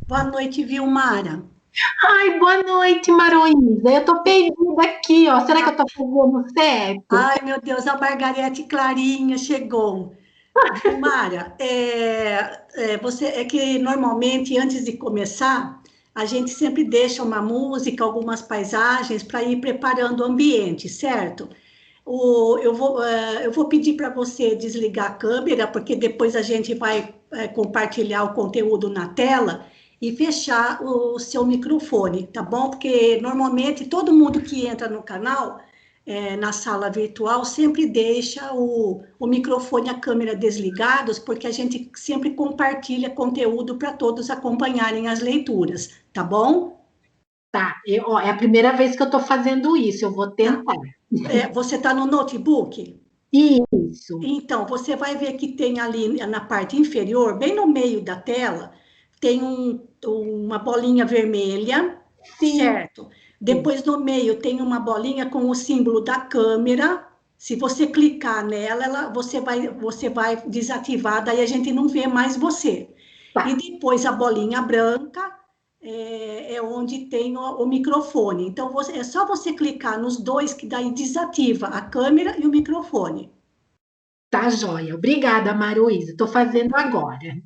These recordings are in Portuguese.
Boa noite, Vilmara. Ai, boa noite, Maroísa. Eu tô perdida aqui, ó. Será que eu tô fazendo certo? Ai, meu Deus, a Margarete Clarinha chegou. Vilmara, você é que normalmente antes de começar, a gente sempre deixa uma música, algumas paisagens para ir preparando o ambiente, certo? Eu vou pedir para você desligar a câmera, porque depois a gente vai compartilhar o conteúdo na tela e fechar o seu microfone, tá bom? Porque normalmente todo mundo que entra no canal, na sala virtual, sempre deixa o microfone e a câmera desligados, porque a gente sempre compartilha conteúdo para todos acompanharem as leituras, tá bom? Tá, ó, é a primeira vez que eu tô fazendo isso. Eu vou Tá. tentar. Você está no notebook? Isso. Então, você vai ver que tem ali na parte inferior, bem no meio da tela, tem uma bolinha vermelha, Sim, certo? Depois no meio tem uma bolinha com o símbolo da câmera. Se você clicar nela, você vai desativar, daí a gente não vê mais você. E tá. depois a bolinha branca é onde tem o microfone. Então, é só você clicar nos dois que daí desativa a câmera e o microfone. Tá joia. Obrigada, Maroísa. Tô fazendo agora.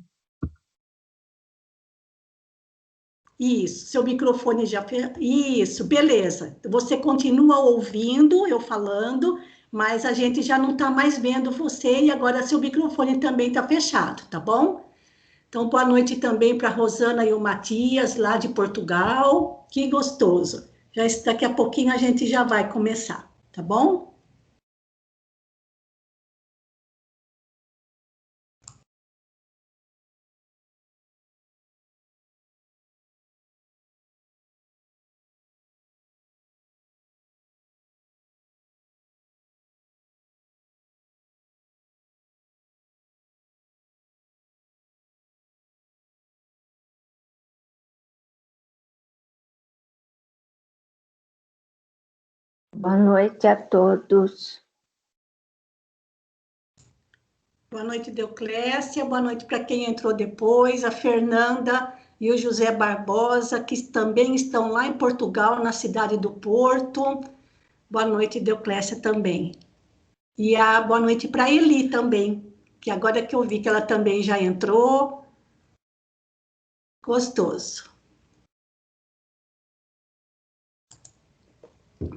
Isso, seu microfone já fez. Isso, beleza. Você continua ouvindo eu falando, mas a gente já não está mais vendo você e agora seu microfone também está fechado, tá bom? Então, boa noite também para a Rosana e o Matias, lá de Portugal. Que gostoso. Daqui a pouquinho a gente já vai começar, tá bom? Boa noite a todos. Boa noite, Deoclécia. Boa noite para quem entrou depois, a Fernanda e o José Barbosa, que também estão lá em Portugal, na cidade do Porto. Boa noite, Deoclécia também. E a boa noite para a Eli também, que agora que eu vi que ela também já entrou. Gostoso.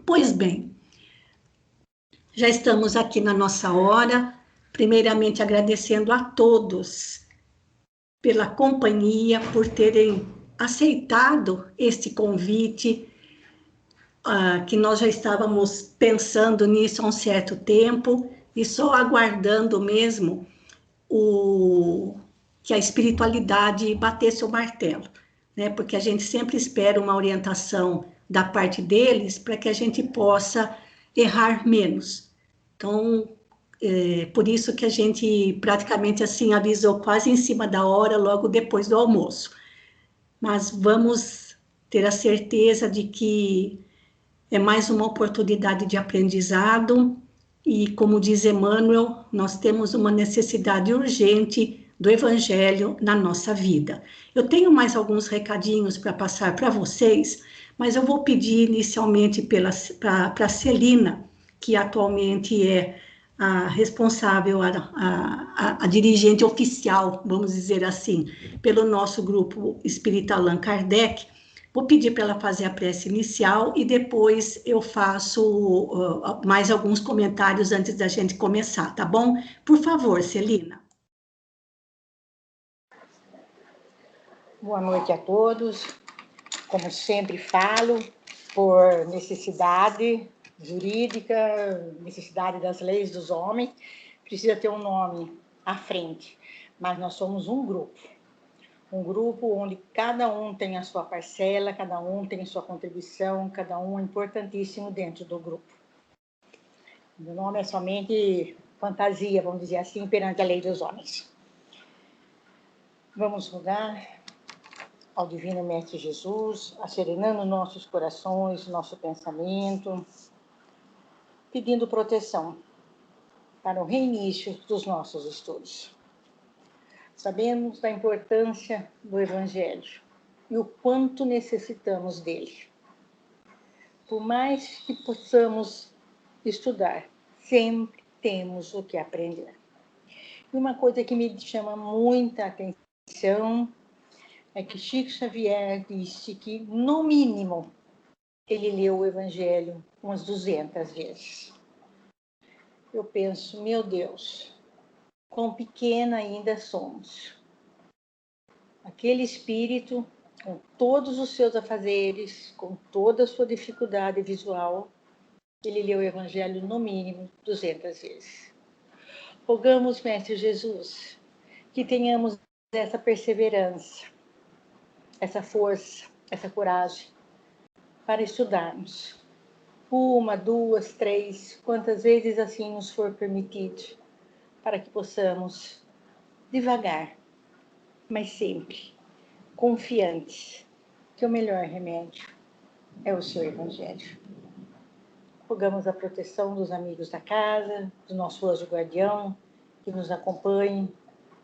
Pois bem, já estamos aqui na nossa hora. Primeiramente, agradecendo a todos pela companhia, por terem aceitado este convite, que nós já estávamos pensando nisso há um certo tempo e só aguardando mesmo que a espiritualidade batesse o martelo, né? Porque a gente sempre espera uma orientação da parte deles para que a gente possa errar menos. Então, por isso que a gente praticamente assim avisou quase em cima da hora, logo depois do almoço. Mas vamos ter a certeza de que é mais uma oportunidade de aprendizado e, como diz Emmanuel, nós temos uma necessidade urgente do Evangelho na nossa vida. Eu tenho mais alguns recadinhos para passar para vocês, mas eu vou pedir inicialmente para a Celina, que atualmente é a responsável, a dirigente oficial, vamos dizer assim, pelo nosso grupo Espírita Allan Kardec. Vou pedir para ela fazer a prece inicial e depois eu faço mais alguns comentários antes da gente começar, tá bom? Por favor, Celina. Boa noite a todos. Como sempre falo, por necessidade jurídica, necessidade das leis dos homens, precisa ter um nome à frente. Mas nós somos um grupo onde cada um tem a sua parcela, cada um tem a sua contribuição, cada um é importantíssimo dentro do grupo. Meu nome é somente fantasia, vamos dizer assim, perante a lei dos homens. Vamos rogar ao Divino Mestre Jesus, acerenando nossos corações, nosso pensamento, pedindo proteção para o reinício dos nossos estudos. Sabemos da importância do Evangelho e o quanto necessitamos dele. Por mais que possamos estudar, sempre temos o que aprender. E uma coisa que me chama muita atenção é que Chico Xavier disse que, no mínimo, ele leu o Evangelho umas 200 vezes. Eu penso, meu Deus, quão pequena ainda somos. Aquele espírito, com todos os seus afazeres, com toda a sua dificuldade visual, ele leu o Evangelho, no mínimo, 200 vezes. Rogamos, Mestre Jesus, que tenhamos essa perseverança, essa força, essa coragem para estudarmos. 1, 2, 3, quantas vezes assim nos for permitido, para que possamos, devagar, mas sempre, confiantes, que o melhor remédio é o seu Evangelho. Rogamos a proteção dos amigos da casa, do nosso anjo guardião, que nos acompanhe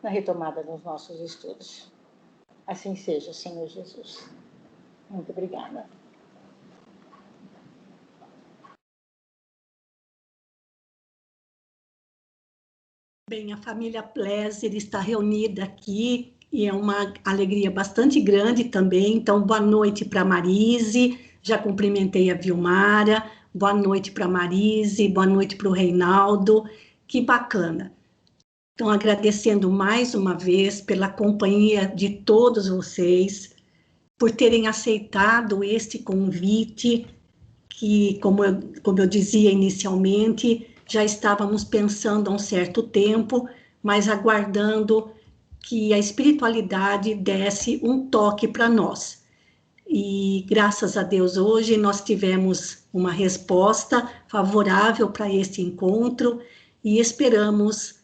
na retomada dos nossos estudos. Assim seja, Senhor Jesus. Muito obrigada. Bem, a família Pleser está reunida aqui e é uma alegria bastante grande também. Então, boa noite para a Marise, já cumprimentei a Vilmara, boa noite para a Marise, boa noite para o Reinaldo, que bacana. Então, agradecendo mais uma vez pela companhia de todos vocês, por terem aceitado este convite, que, como eu dizia inicialmente, já estávamos pensando há um certo tempo, mas aguardando que a espiritualidade desse um toque para nós. E, graças a Deus, hoje nós tivemos uma resposta favorável para este encontro e esperamos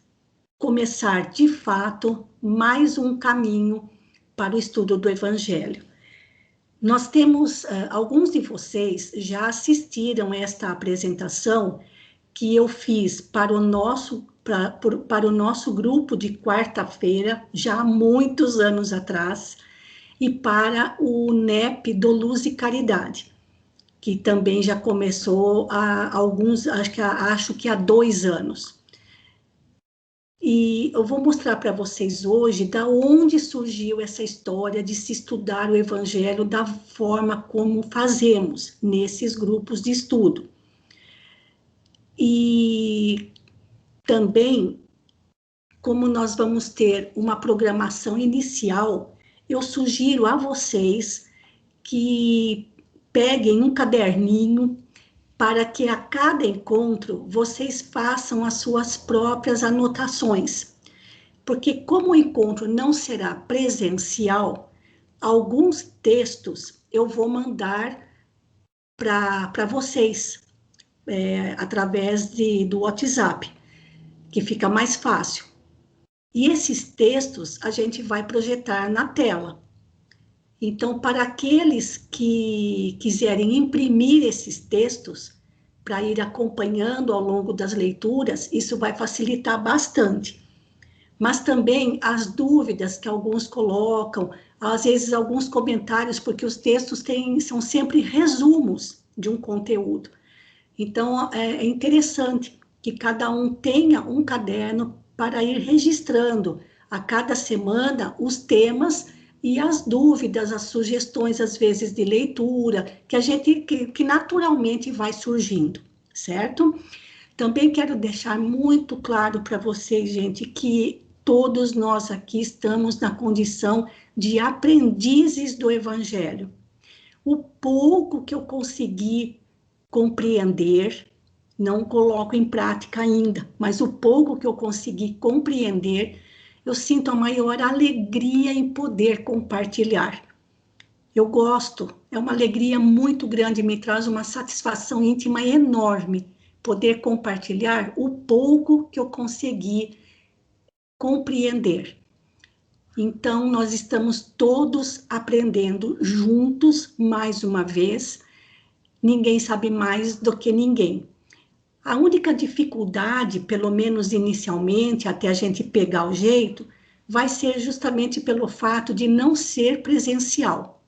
começar, de fato, mais um caminho para o estudo do Evangelho. Nós temos, alguns de vocês já assistiram esta apresentação que eu fiz para o nosso grupo de quarta-feira, já há muitos anos atrás, e para o NEP do Luz e Caridade, que também já começou há alguns, acho que há 2 anos. E eu vou mostrar para vocês hoje da onde surgiu essa história de se estudar o Evangelho da forma como fazemos nesses grupos de estudo. E também, como nós vamos ter uma programação inicial, eu sugiro a vocês que peguem um caderninho para que a cada encontro vocês façam as suas próprias anotações. Porque como o encontro não será presencial, alguns textos eu vou mandar para vocês, através do WhatsApp, que fica mais fácil. E esses textos a gente vai projetar na tela. Então, para aqueles que quiserem imprimir esses textos, para ir acompanhando ao longo das leituras, isso vai facilitar bastante. mas também as dúvidas que alguns colocam, às vezes alguns comentários, porque os textos são sempre resumos de um conteúdo. Então, é interessante que cada um tenha um caderno para ir registrando a cada semana os temas e as dúvidas, as sugestões, às vezes, de leitura, que naturalmente vai surgindo, certo? Também quero deixar muito claro para vocês, gente, que todos nós aqui estamos na condição de aprendizes do Evangelho. O pouco que eu consegui compreender, não coloco em prática ainda, mas o pouco que eu consegui compreender, eu sinto a maior alegria em poder compartilhar. Eu gosto, é uma alegria muito grande, me traz uma satisfação íntima enorme poder compartilhar o pouco que eu consegui compreender. Então, nós estamos todos aprendendo juntos, mais uma vez. Ninguém sabe mais do que ninguém. A única dificuldade, pelo menos inicialmente, até a gente pegar o jeito, vai ser justamente pelo fato de não ser presencial.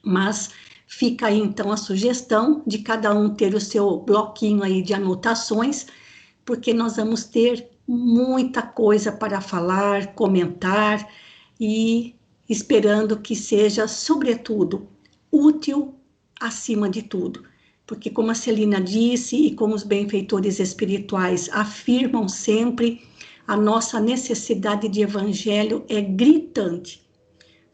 Mas fica aí, então, a sugestão de cada um ter o seu bloquinho aí de anotações, porque nós vamos ter muita coisa para falar, comentar, e esperando que seja, sobretudo, útil acima de tudo. Porque, como a Celina disse, e como os benfeitores espirituais afirmam sempre, a nossa necessidade de evangelho é gritante,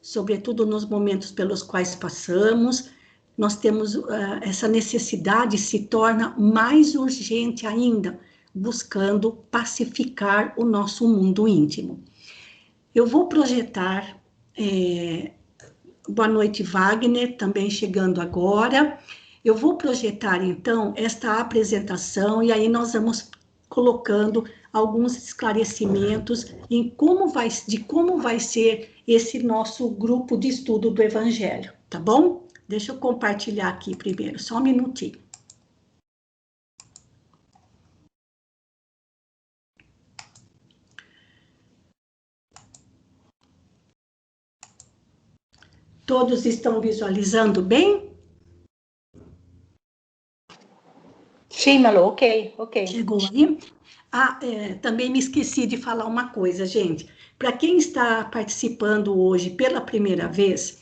sobretudo nos momentos pelos quais passamos. Nós temos essa necessidade, se torna mais urgente ainda, buscando pacificar o nosso mundo íntimo. Eu vou projetar, boa noite, Wagner, também chegando agora. Eu vou projetar, então, esta apresentação, e aí nós vamos colocando alguns esclarecimentos de como vai ser esse nosso grupo de estudo do Evangelho, tá bom? Deixa eu compartilhar aqui primeiro, só um minutinho. Todos estão visualizando bem? Sim, Malu, ok. Chegou aí? Também me esqueci de falar uma coisa, gente. Para quem está participando hoje pela primeira vez,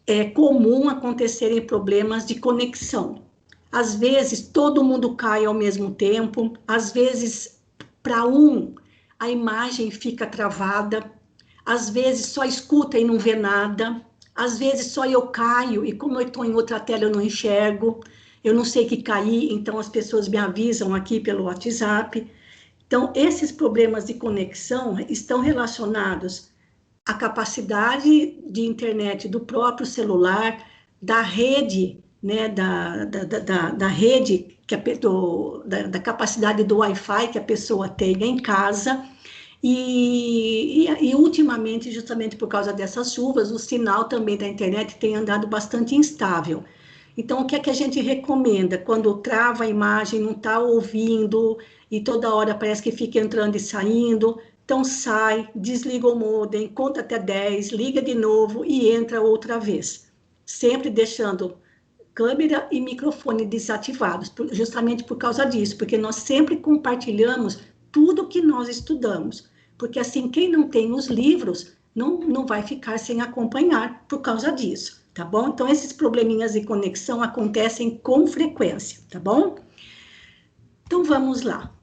é comum acontecerem problemas de conexão. Às vezes, todo mundo cai ao mesmo tempo, às vezes, para a imagem fica travada, às vezes só escuta e não vê nada, às vezes só eu caio, e como eu estou em outra tela eu não enxergo, eu não sei que caí, então as pessoas me avisam aqui pelo WhatsApp. Então, esses problemas de conexão estão relacionados à capacidade de internet do próprio celular, da rede, né, da rede, da capacidade do Wi-Fi que a pessoa tem em casa, e ultimamente, justamente por causa dessas chuvas, o sinal também da internet tem andado bastante instável. Então, o que é que a gente recomenda? Quando trava a imagem, não está ouvindo, e toda hora parece que fica entrando e saindo, então sai, desliga o modem, conta até 10, liga de novo e entra outra vez. Sempre deixando câmera e microfone desativados, justamente por causa disso, porque nós sempre compartilhamos tudo que nós estudamos, porque assim, quem não tem os livros não vai ficar sem acompanhar por causa disso, tá bom? Então, esses probleminhas de conexão acontecem com frequência, tá bom? Então, vamos lá.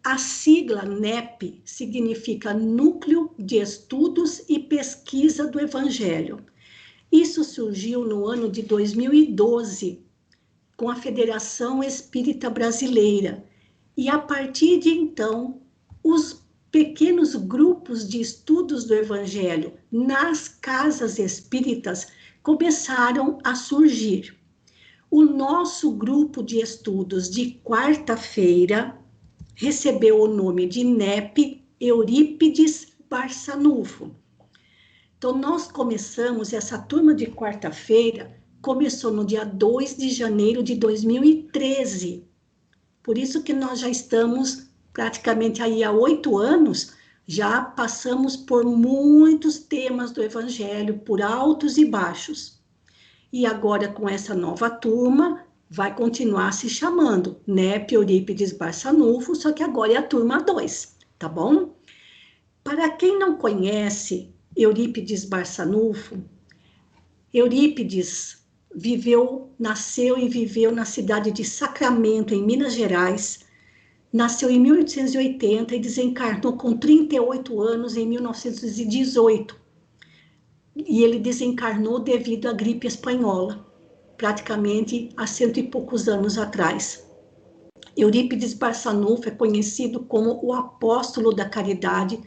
A sigla NEP significa Núcleo de Estudos e Pesquisa do Evangelho. Isso surgiu no ano de 2012, com a Federação Espírita Brasileira. E, a partir de então, os pequenos grupos de estudos do Evangelho nas casas espíritas começaram a surgir. O nosso grupo de estudos de quarta-feira recebeu o nome de NEP Eurípides Barçanufo. Então, nós começamos, essa turma de quarta-feira, começou no dia 2 de janeiro de 2013. Por isso que nós já estamos praticamente aí há 8 anos Já passamos por muitos temas do Evangelho, por altos e baixos. E agora, com essa nova turma, vai continuar se chamando NEP Eurípides Barçanufo, só que agora é a turma 2, tá bom? Para quem não conhece Eurípides Barçanufo, Eurípides nasceu e viveu na cidade de Sacramento, em Minas Gerais. Nasceu em 1880 e desencarnou com 38 anos em 1918. E ele desencarnou devido à gripe espanhola, praticamente há 100 e poucos anos atrás. Eurípides Barçanufo é conhecido como o apóstolo da caridade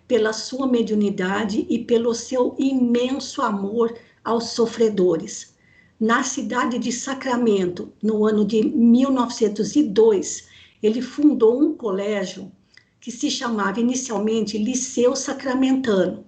pela sua mediunidade e pelo seu imenso amor aos sofredores. Na cidade de Sacramento, no ano de 1902, ele fundou um colégio que se chamava inicialmente Liceu Sacramentano.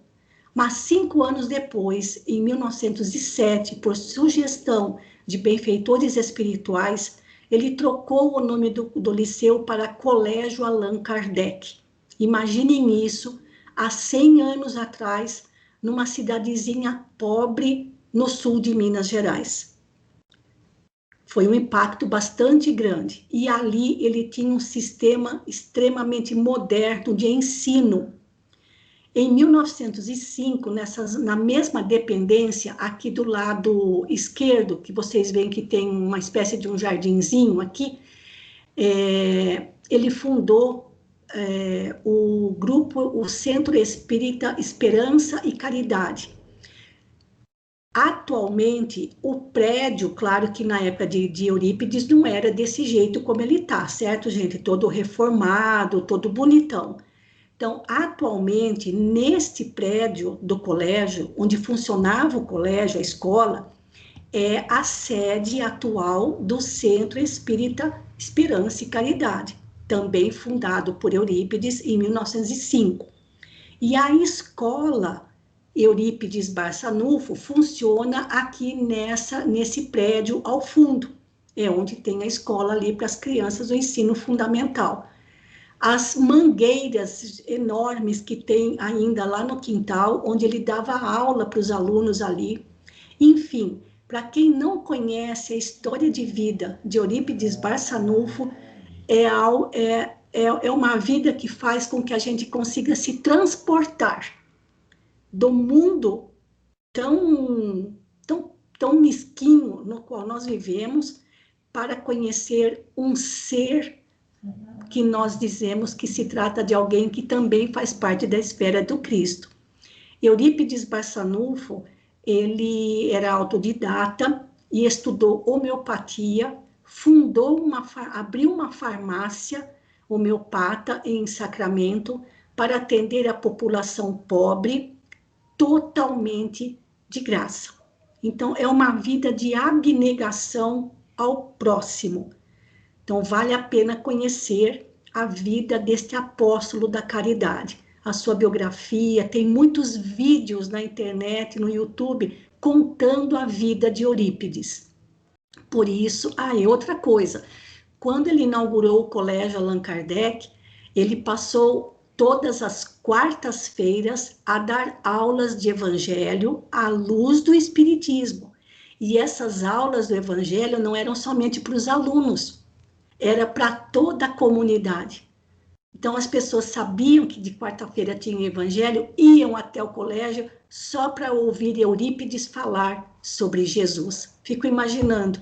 Mas 5 anos depois, em 1907, por sugestão de benfeitores espirituais, ele trocou o nome do liceu para Colégio Allan Kardec. Imaginem isso, há 100 anos atrás, numa cidadezinha pobre no sul de Minas Gerais. Foi um impacto bastante grande. E ali ele tinha um sistema extremamente moderno de ensino. Em 1905, na mesma dependência, aqui do lado esquerdo, que vocês veem que tem uma espécie de um jardinzinho aqui, ele fundou o grupo, o Centro Espírita Esperança e Caridade. Atualmente, o prédio, claro que na época de Eurípides não era desse jeito como ele está, certo, gente? Todo reformado, todo bonitão. Então, atualmente, neste prédio do colégio, onde funcionava o colégio, a escola, é a sede atual do Centro Espírita Esperança e Caridade, também fundado por Eurípides em 1905. E a escola Eurípides Barçanufo funciona aqui nesse prédio ao fundo, é onde tem a escola ali para as crianças do ensino fundamental. As mangueiras enormes que tem ainda lá no quintal, onde ele dava aula para os alunos ali. Enfim, para quem não conhece a história de vida de Eurípides Barçanufo, é uma vida que faz com que a gente consiga se transportar do mundo tão mesquinho no qual nós vivemos para conhecer um ser que nós dizemos que se trata de alguém que também faz parte da esfera do Cristo. Eurípides Barçanufo, ele era autodidata e estudou homeopatia, abriu uma farmácia homeopata em Sacramento para atender a população pobre totalmente de graça. Então, é uma vida de abnegação ao próximo. Então, vale a pena conhecer a vida deste apóstolo da caridade. A sua biografia, tem muitos vídeos na internet, no YouTube, contando a vida de Eurípides. Por isso, e outra coisa, quando ele inaugurou o Colégio Allan Kardec, ele passou todas as quartas-feiras a dar aulas de evangelho à luz do Espiritismo. E essas aulas do evangelho não eram somente para os alunos, era para toda a comunidade. Então, as pessoas sabiam que de quarta-feira tinha o evangelho, iam até o colégio só para ouvir Eurípides falar sobre Jesus. Fico imaginando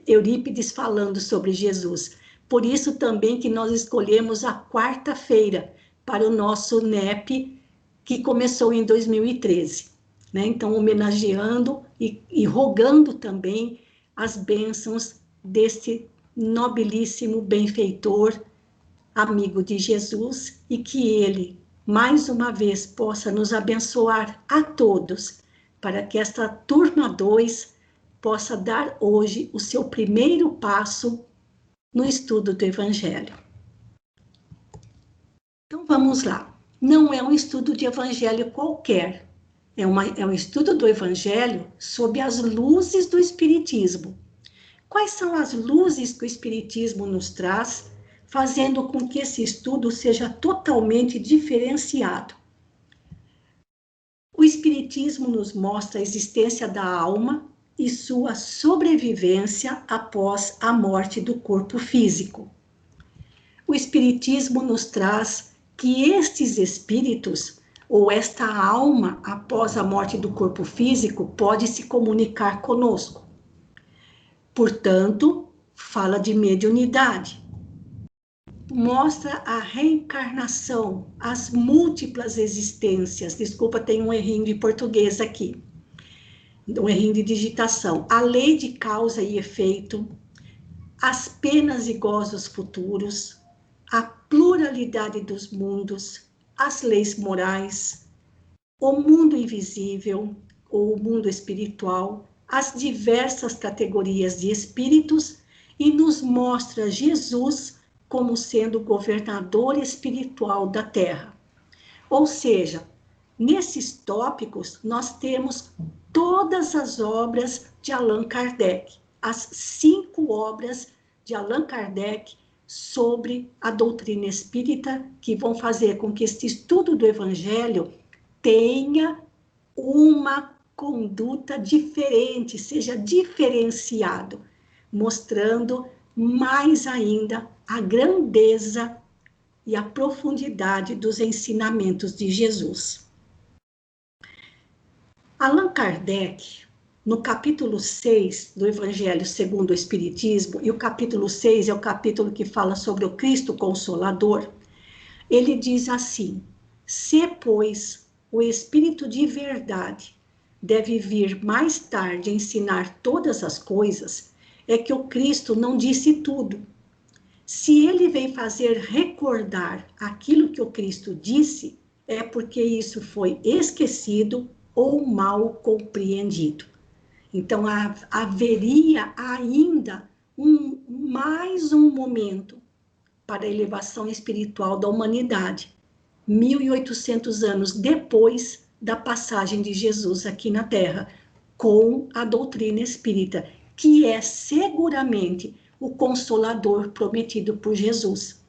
Eurípides falando sobre Jesus. Por isso também que nós escolhemos a quarta-feira para o nosso NEP, que começou em 2013. Né? Então, homenageando e rogando também as bênçãos deste nobilíssimo benfeitor, amigo de Jesus, e que ele, mais uma vez, possa nos abençoar a todos, para que esta turma 2 possa dar hoje o seu primeiro passo no estudo do Evangelho. Então, vamos lá. Não é um estudo de Evangelho qualquer, é um estudo do Evangelho sob as luzes do Espiritismo. Quais são as luzes que o Espiritismo nos traz, fazendo com que esse estudo seja totalmente diferenciado. O Espiritismo nos mostra a existência da alma e sua sobrevivência após a morte do corpo físico. O Espiritismo nos traz que estes espíritos, ou esta alma após a morte do corpo físico, pode se comunicar conosco. Portanto, fala de mediunidade. Mostra a reencarnação, as múltiplas existências. Desculpa, tem um errinho de português aqui. Um errinho de digitação. A lei de causa e efeito, as penas e gozos futuros, a pluralidade dos mundos, as leis morais, o mundo invisível ou o mundo espiritual, as diversas categorias de espíritos, e nos mostra Jesus como sendo o governador espiritual da Terra. Ou seja, nesses tópicos nós temos todas as obras de Allan Kardec, as 5 obras de Allan Kardec sobre a doutrina espírita, que vão fazer com que este estudo do Evangelho tenha uma conduta diferente, seja diferenciado, mostrando mais ainda a grandeza e a profundidade dos ensinamentos de Jesus. Allan Kardec, no capítulo 6 do Evangelho segundo o Espiritismo, e o capítulo 6 é o capítulo que fala sobre o Cristo Consolador, ele diz assim: se, pois, o Espírito de verdade deve vir mais tarde ensinar todas as coisas, é que o Cristo não disse tudo. Se ele vem fazer recordar aquilo que o Cristo disse, é porque isso foi esquecido ou mal compreendido. Então, haveria ainda mais um momento para a elevação espiritual da humanidade, 1800 anos depois da passagem de Jesus aqui na Terra, com a doutrina espírita, que é seguramente o Consolador prometido por Jesus.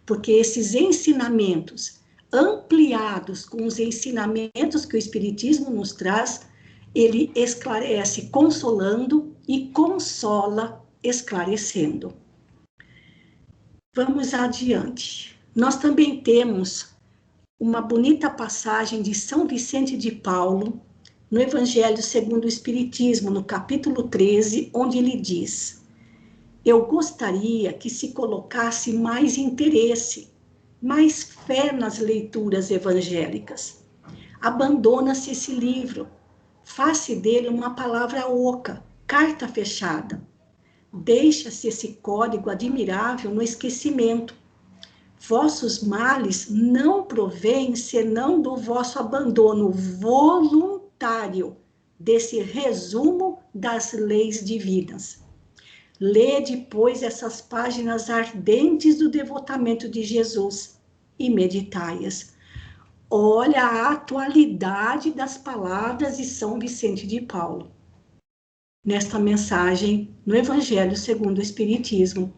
Porque esses ensinamentos, ampliados com os ensinamentos que o Espiritismo nos traz, ele esclarece consolando e consola esclarecendo. Vamos adiante. Nós também temos uma bonita passagem de São Vicente de Paulo, no Evangelho segundo o Espiritismo, no capítulo 13, onde ele diz: eu gostaria que se colocasse mais interesse, mais fé nas leituras evangélicas. Abandona-se esse livro, faça dele uma palavra oca, carta fechada. Deixa-se esse código admirável no esquecimento. Vossos males não provêm senão do vosso abandono voluntário desse resumo das leis divinas. Lede, pois, essas páginas ardentes do devotamento de Jesus e meditai-as. Olha a atualidade das palavras de São Vicente de Paulo, nesta mensagem no Evangelho segundo o Espiritismo.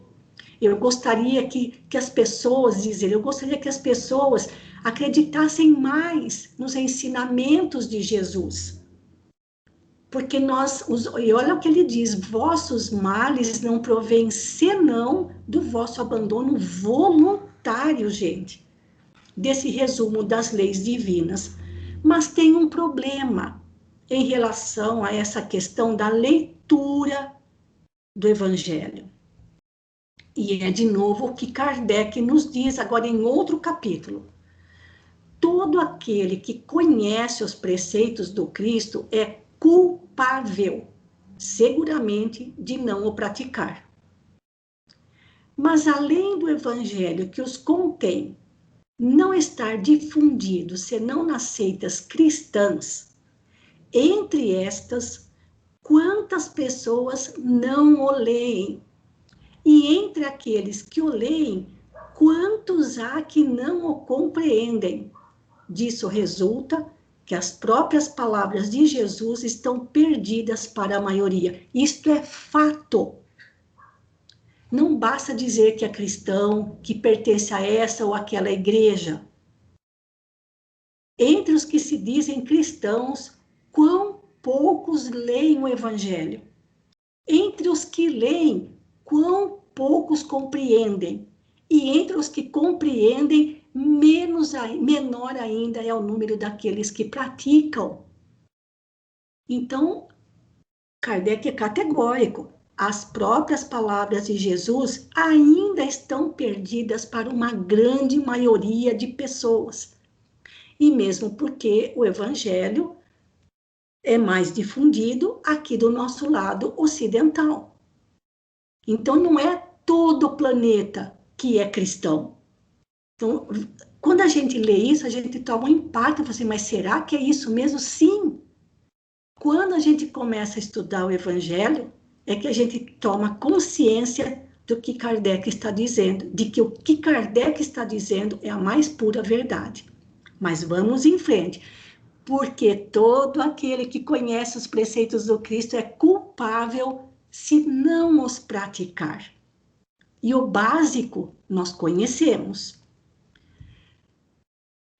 Eu gostaria que as pessoas, eu gostaria que as pessoas acreditassem mais nos ensinamentos de Jesus. Porque e olha o que ele diz: vossos males não provêm senão do vosso abandono voluntário, gente, desse resumo das leis divinas. Mas tem um problema em relação a essa questão da leitura do Evangelho. E é de novo o que Kardec nos diz agora em outro capítulo. Todo aquele que conhece os preceitos do Cristo é culpável, seguramente, de não o praticar. Mas além do Evangelho que os contém não estar difundido senão nas seitas cristãs, entre estas, quantas pessoas não o leem? E entre aqueles que o leem, quantos há que não o compreendem? Disso resulta que as próprias palavras de Jesus estão perdidas para a maioria. Isto é fato. Não basta dizer que é cristão, que pertence a essa ou aquela igreja. Entre os que se dizem cristãos, quão poucos leem o Evangelho. Entre os que leem, quão poucos compreendem. E entre os que compreendem, menor ainda é o número daqueles que praticam. Então, Kardec é categórico. As próprias palavras de Jesus ainda estão perdidas para uma grande maioria de pessoas. E mesmo porque o Evangelho é mais difundido aqui do nosso lado ocidental. Então, não é todo o planeta que é cristão. Então, quando a gente lê isso, a gente toma um impacto, assim, mas será que é isso mesmo? Sim. Quando a gente começa a estudar o Evangelho, é que a gente toma consciência do que Kardec está dizendo, de que o que Kardec está dizendo é a mais pura verdade. Mas vamos em frente, porque todo aquele que conhece os preceitos do Cristo é culpável se não os praticar. E o básico nós conhecemos.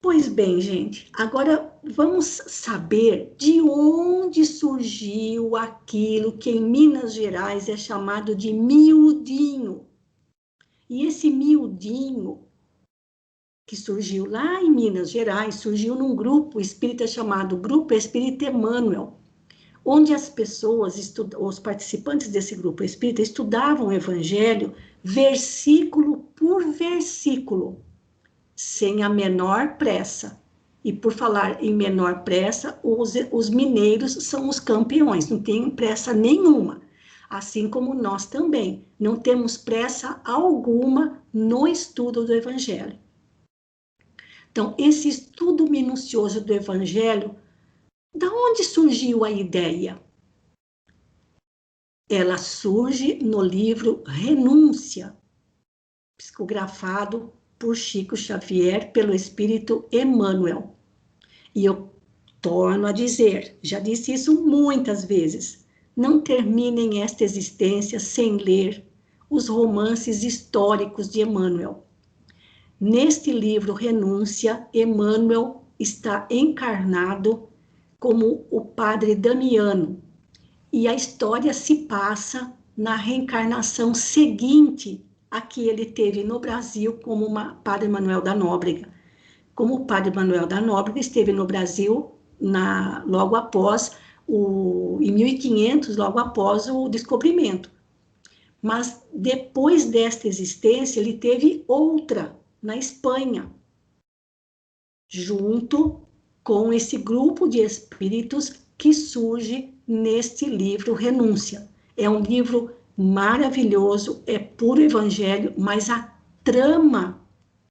Pois bem, gente, agora vamos saber de onde surgiu aquilo que em Minas Gerais é chamado de miudinho. E esse miudinho, que surgiu lá em Minas Gerais, surgiu num grupo espírita chamado Grupo Espírita Emmanuel, onde as pessoas, os participantes desse grupo espírita, estudavam o Evangelho versículo por versículo, sem a menor pressa. E por falar em menor pressa, os mineiros são os campeões, não tem pressa nenhuma. Assim como nós também, não temos pressa alguma no estudo do Evangelho. Então, esse estudo minucioso do Evangelho, da onde surgiu a ideia? Ela surge no livro Renúncia, psicografado por Chico Xavier, pelo Espírito Emmanuel. E eu torno a dizer, já disse isso muitas vezes, não terminem esta existência sem ler os romances históricos de Emmanuel. Neste livro Renúncia, Emmanuel está encarnado como o padre Damiano, e a história se passa na reencarnação seguinte a que ele teve no Brasil como padre Manuel da Nóbrega. Como o padre Manuel da Nóbrega esteve no Brasil logo após, em 1500, logo após o descobrimento. Mas depois desta existência, ele teve outra na Espanha, junto com esse grupo de espíritos que surge neste livro Renúncia. É um livro maravilhoso, é puro evangelho, mas a trama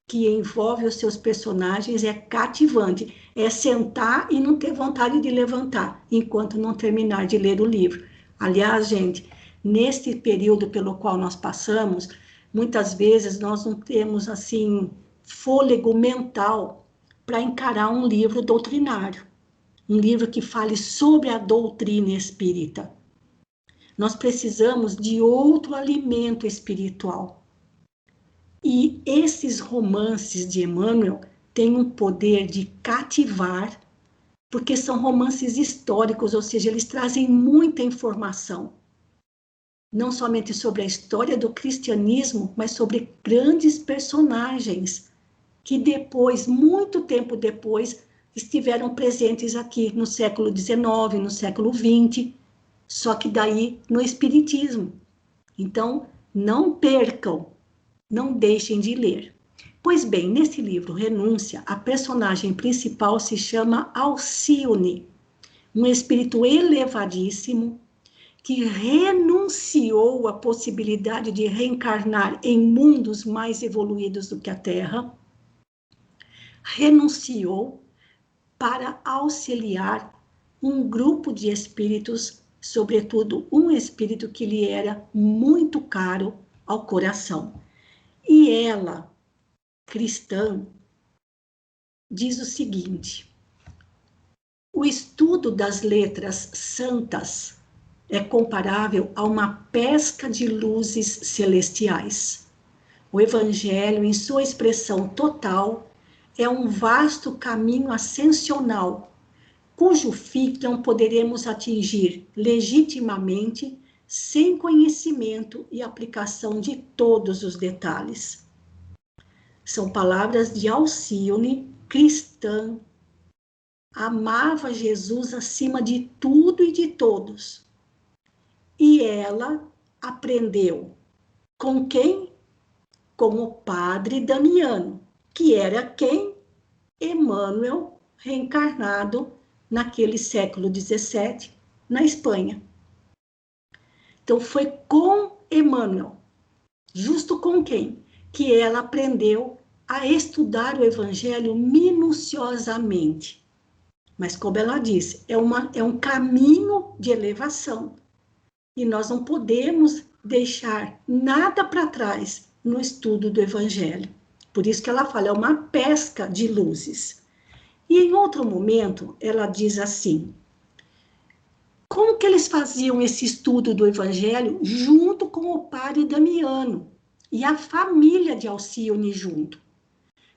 que envolve os seus personagens é cativante. É sentar e não ter vontade de levantar, enquanto não terminar de ler o livro. Aliás, gente, neste período pelo qual nós passamos, muitas vezes nós não temos, assim, fôlego mental para encarar um livro doutrinário, um livro que fale sobre a doutrina espírita. Nós precisamos de outro alimento espiritual. E esses romances de Emmanuel têm um poder de cativar, porque são romances históricos, ou seja, eles trazem muita informação. Não somente sobre a história do cristianismo, mas sobre grandes personagens que depois, muito tempo depois, estiveram presentes aqui no século XIX, no século XX, só que daí no Espiritismo. Então, não percam, não deixem de ler. Pois bem, nesse livro Renúncia, a personagem principal se chama Alcione, um espírito elevadíssimo que renunciou à possibilidade de reencarnar em mundos mais evoluídos do que a Terra, renunciou para auxiliar um grupo de espíritos, sobretudo um espírito que lhe era muito caro ao coração. E ela, cristã, diz o seguinte: o estudo das letras santas é comparável a uma pesca de luzes celestiais. O Evangelho, em sua expressão total, é um vasto caminho ascensional, cujo fim não poderemos atingir legitimamente sem conhecimento e aplicação de todos os detalhes. São palavras de Alcione, cristã, amava Jesus acima de tudo e de todos. E ela aprendeu com quem? Com o padre Damiano, que era quem? Emmanuel, reencarnado naquele século XVII, na Espanha. Então, foi com Emmanuel, justo com quem? Que ela aprendeu a estudar o Evangelho minuciosamente. Mas, como ela disse, é um caminho de elevação. E nós não podemos deixar nada para trás no estudo do Evangelho. Por isso que ela fala, é uma pesca de luzes. E em outro momento, ela diz assim, como que eles faziam esse estudo do Evangelho junto com o padre Damiano e a família de Alcione junto?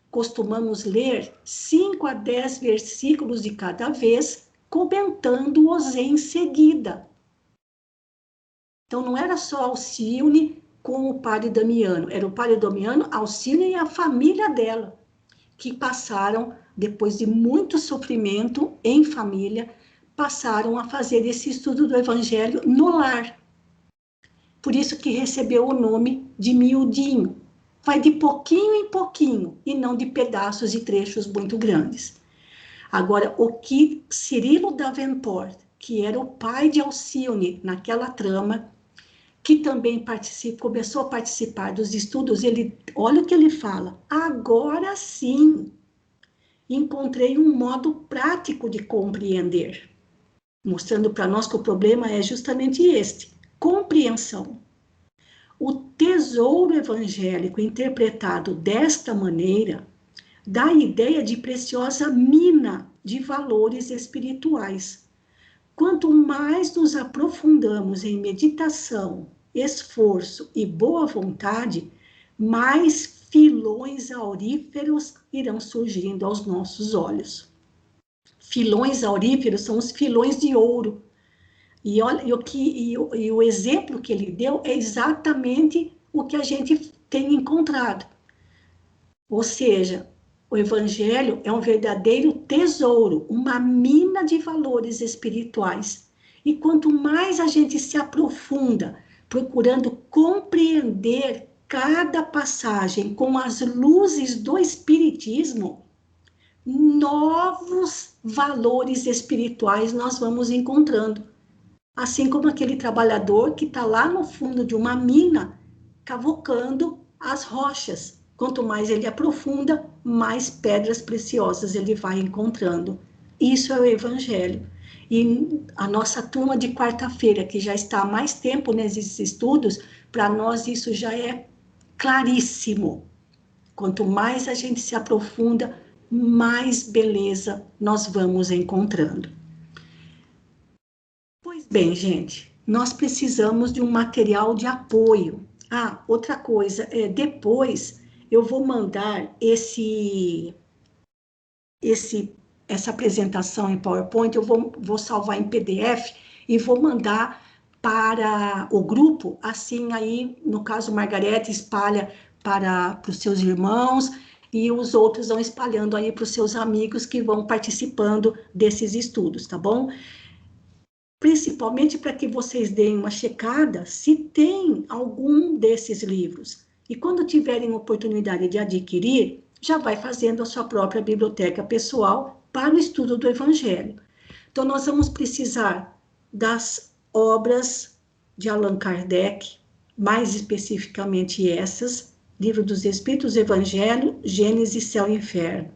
Costumamos ler 5 a 10 versículos de cada vez, comentando-os em seguida. Então, não era só Alcione com o padre Damiano, era o padre Damiano, Alcione e a família dela, que passaram, depois de muito sofrimento em família, passaram a fazer esse estudo do Evangelho no lar. Por isso que recebeu o nome de miudinho. Vai de pouquinho em pouquinho, e não de pedaços e trechos muito grandes. Agora, o que Cirilo Davenport, que era o pai de Alcione naquela trama, que também começou a participar dos estudos, olha o que ele fala, agora sim, encontrei um modo prático de compreender, mostrando para nós que o problema é justamente este, compreensão. O tesouro evangélico interpretado desta maneira dá a ideia de preciosa mina de valores espirituais. Quanto mais nos aprofundamos em meditação, esforço e boa vontade, mais filões auríferos irão surgindo aos nossos olhos. Filões auríferos são os filões de ouro. E o exemplo que ele deu é exatamente o que a gente tem encontrado. Ou seja, o Evangelho é um verdadeiro tesouro, uma mina de valores espirituais. E quanto mais a gente se aprofunda, procurando compreender cada passagem com as luzes do Espiritismo, novos valores espirituais nós vamos encontrando. Assim como aquele trabalhador que está lá no fundo de uma mina, cavocando as rochas. Quanto mais ele aprofunda, mais pedras preciosas ele vai encontrando. Isso é o Evangelho. E a nossa turma de quarta-feira, que já está há mais tempo nesses estudos, para nós isso já é claríssimo. Quanto mais a gente se aprofunda, mais beleza nós vamos encontrando. Pois bem, gente, nós precisamos de um material de apoio. Ah, outra coisa, depois eu vou mandar essa apresentação em PowerPoint, eu vou salvar em PDF e vou mandar para o grupo, assim aí, no caso, Margarete espalha para os seus irmãos e os outros vão espalhando aí para os seus amigos que vão participando desses estudos, tá bom? Principalmente para que vocês deem uma checada se tem algum desses livros. E quando tiverem oportunidade de adquirir, já vai fazendo a sua própria biblioteca pessoal para o estudo do Evangelho. Então, nós vamos precisar das obras de Allan Kardec, mais especificamente essas, Livro dos Espíritos, Evangelho, Gênesis, Céu e Inferno.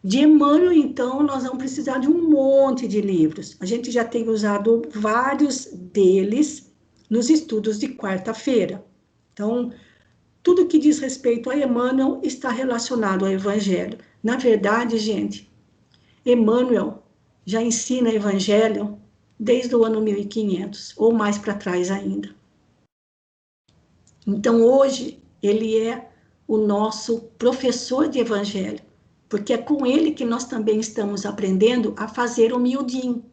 De Emmanuel, então, nós vamos precisar de um monte de livros. A gente já tem usado vários deles nos estudos de quarta-feira. Então, tudo que diz respeito a Emmanuel está relacionado ao Evangelho. Na verdade, gente, Emmanuel já ensina Evangelho desde o ano 1500, ou mais para trás ainda. Então, hoje, ele é o nosso professor de evangelho, porque é com ele que nós também estamos aprendendo a fazer o miudinho,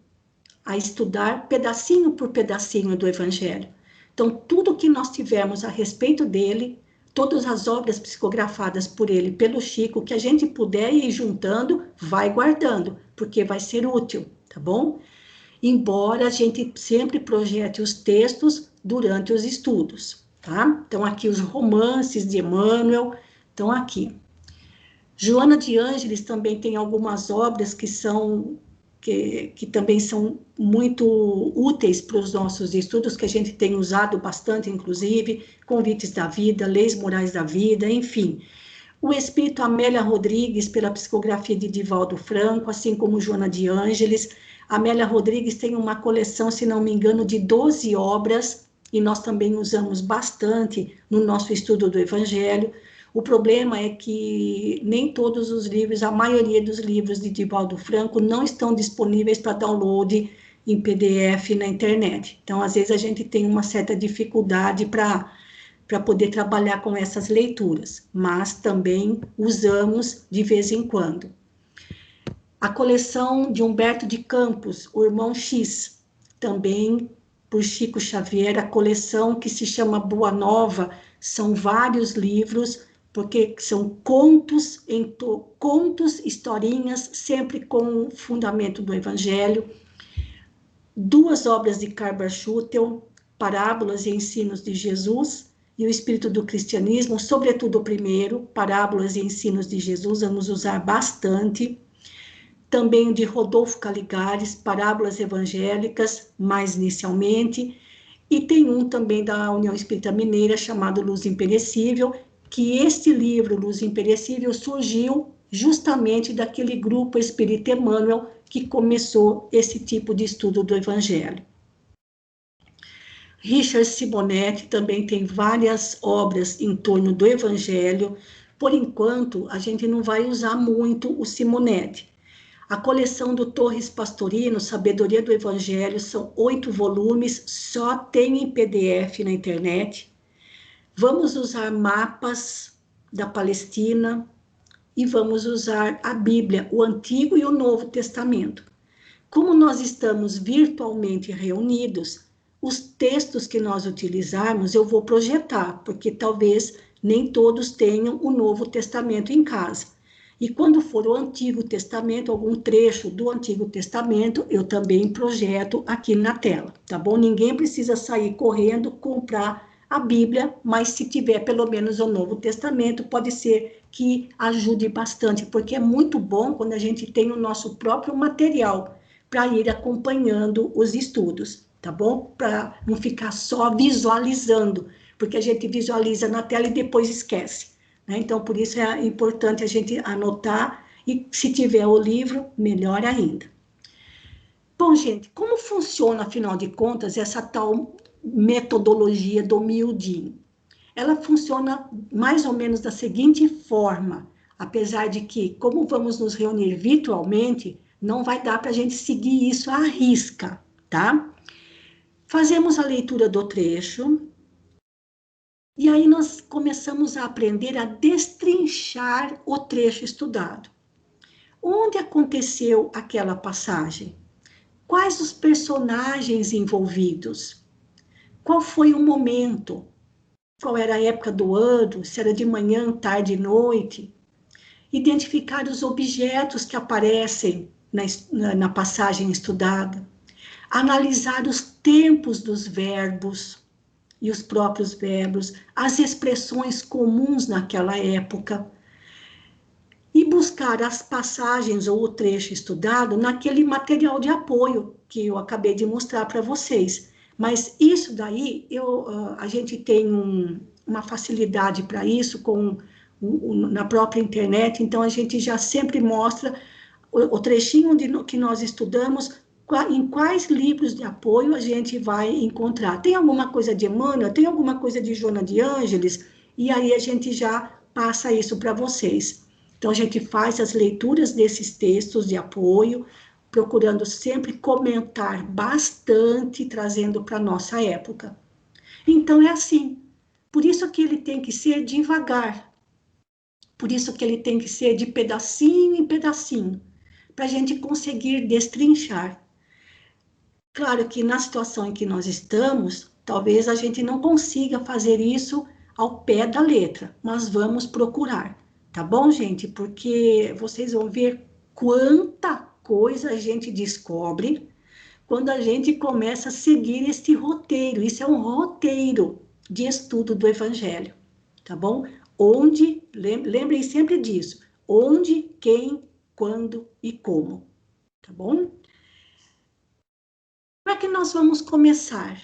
a estudar pedacinho por pedacinho do evangelho. Então, tudo que nós tivermos a respeito dele, todas as obras psicografadas por ele, pelo Chico, que a gente puder ir juntando, vai guardando, porque vai ser útil, tá bom? Embora a gente sempre projete os textos durante os estudos, tá? Então, aqui os romances de Emmanuel estão aqui. Joana de Ângeles também tem algumas obras que também são muito úteis para os nossos estudos, que a gente tem usado bastante, inclusive, Convites da Vida, Leis Morais da Vida, enfim. O Espírito Amélia Rodrigues, pela psicografia de Divaldo Franco, assim como Joana de Ângeles. Amélia Rodrigues tem uma coleção, se não me engano, de 12 obras, e nós também usamos bastante no nosso estudo do Evangelho. O problema é que nem todos os livros, a maioria dos livros de Divaldo Franco não estão disponíveis para download em PDF na internet. Então, às vezes, a gente tem uma certa dificuldade para poder trabalhar com essas leituras, mas também usamos de vez em quando. A coleção de Humberto de Campos, O Irmão X, também por Chico Xavier, a coleção que se chama Boa Nova, são vários livros, porque são contos, historinhas, sempre com o fundamento do Evangelho. 2 obras de Karl Schutel, Parábolas e Ensinos de Jesus, e o Espírito do Cristianismo, sobretudo o primeiro, Parábolas e Ensinos de Jesus, vamos usar bastante. Também de Rodolfo Caligares, Parábolas Evangélicas, mais inicialmente. E tem um também da União Espírita Mineira, chamado Luz Imperecível, que este livro, Luz Imperecível, surgiu justamente daquele grupo Espírita Emmanuel que começou esse tipo de estudo do Evangelho. Richard Simonetti também tem várias obras em torno do Evangelho. Por enquanto, a gente não vai usar muito o Simonetti. A coleção do Torres Pastorino, Sabedoria do Evangelho, são 8 volumes, só tem em PDF na internet. Vamos usar mapas da Palestina e vamos usar a Bíblia, o Antigo e o Novo Testamento. Como nós estamos virtualmente reunidos, os textos que nós utilizarmos eu vou projetar, porque talvez nem todos tenham o Novo Testamento em casa. E quando for o Antigo Testamento, algum trecho do Antigo Testamento, eu também projeto aqui na tela, tá bom? Ninguém precisa sair correndo, comprar a Bíblia, mas se tiver pelo menos o Novo Testamento, pode ser que ajude bastante, porque é muito bom quando a gente tem o nosso próprio material para ir acompanhando os estudos, tá bom? Para não ficar só visualizando, porque a gente visualiza na tela e depois esquece, né? Então, por isso é importante a gente anotar, e se tiver o livro, melhor ainda. Bom, gente, como funciona, afinal de contas, essa tal metodologia do miudinho? Ela funciona mais ou menos da seguinte forma, apesar de que, como vamos nos reunir virtualmente, não vai dar para a gente seguir isso à risca, tá? Fazemos a leitura do trecho, e aí nós começamos a aprender a destrinchar o trecho estudado. Onde aconteceu aquela passagem? Quais os personagens envolvidos? Qual foi o momento? Qual era a época do ano? Se era de manhã, tarde, noite? Identificar os objetos que aparecem na passagem estudada. Analisar os tempos dos verbos e os próprios verbos, as expressões comuns naquela época. E buscar as passagens ou o trecho estudado naquele material de apoio que eu acabei de mostrar para vocês. Mas isso daí, a gente tem uma facilidade para isso na própria internet, então a gente já sempre mostra o trechinho que nós estudamos, em quais livros de apoio a gente vai encontrar. Tem alguma coisa de Emmanuel, tem alguma coisa de Joana de Ângeles, e aí a gente já passa isso para vocês. Então, a gente faz as leituras desses textos de apoio, procurando sempre comentar bastante, trazendo para a nossa época. Então é assim, por isso que ele tem que ser devagar, por isso que ele tem que ser de pedacinho em pedacinho, para a gente conseguir destrinchar. Claro que na situação em que nós estamos, talvez a gente não consiga fazer isso ao pé da letra, mas vamos procurar, tá bom, gente? Porque vocês vão ver quanta coisa a gente descobre quando a gente começa a seguir este roteiro. Isso é um roteiro de estudo do Evangelho, tá bom? Onde, lembrem sempre disso, onde, quem, quando e como, tá bom? Como é que nós vamos começar?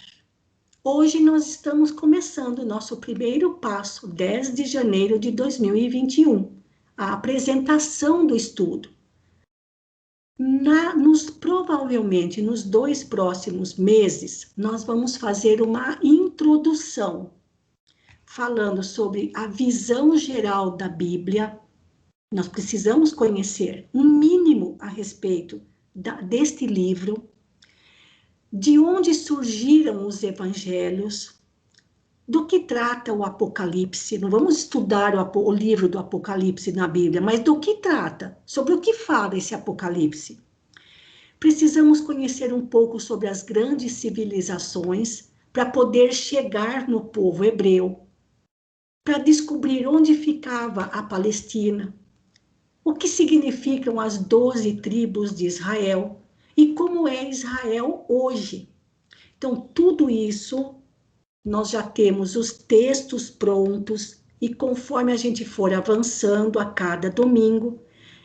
Hoje nós estamos começando o nosso primeiro passo, 10 de janeiro de 2021, a apresentação do estudo. Provavelmente, nos 2 próximos meses, nós vamos fazer uma introdução, falando sobre a visão geral da Bíblia. Nós precisamos conhecer um mínimo a respeito deste livro, de onde surgiram os evangelhos, do que trata o Apocalipse. Não vamos estudar o livro do Apocalipse na Bíblia, mas do que trata, sobre o que fala esse Apocalipse. Precisamos conhecer um pouco sobre as grandes civilizações para poder chegar no povo hebreu, para descobrir onde ficava a Palestina, o que significam as 12 tribos de Israel, e como é Israel hoje. Então, tudo isso, nós já temos os textos prontos, e conforme a gente for avançando a cada domingo,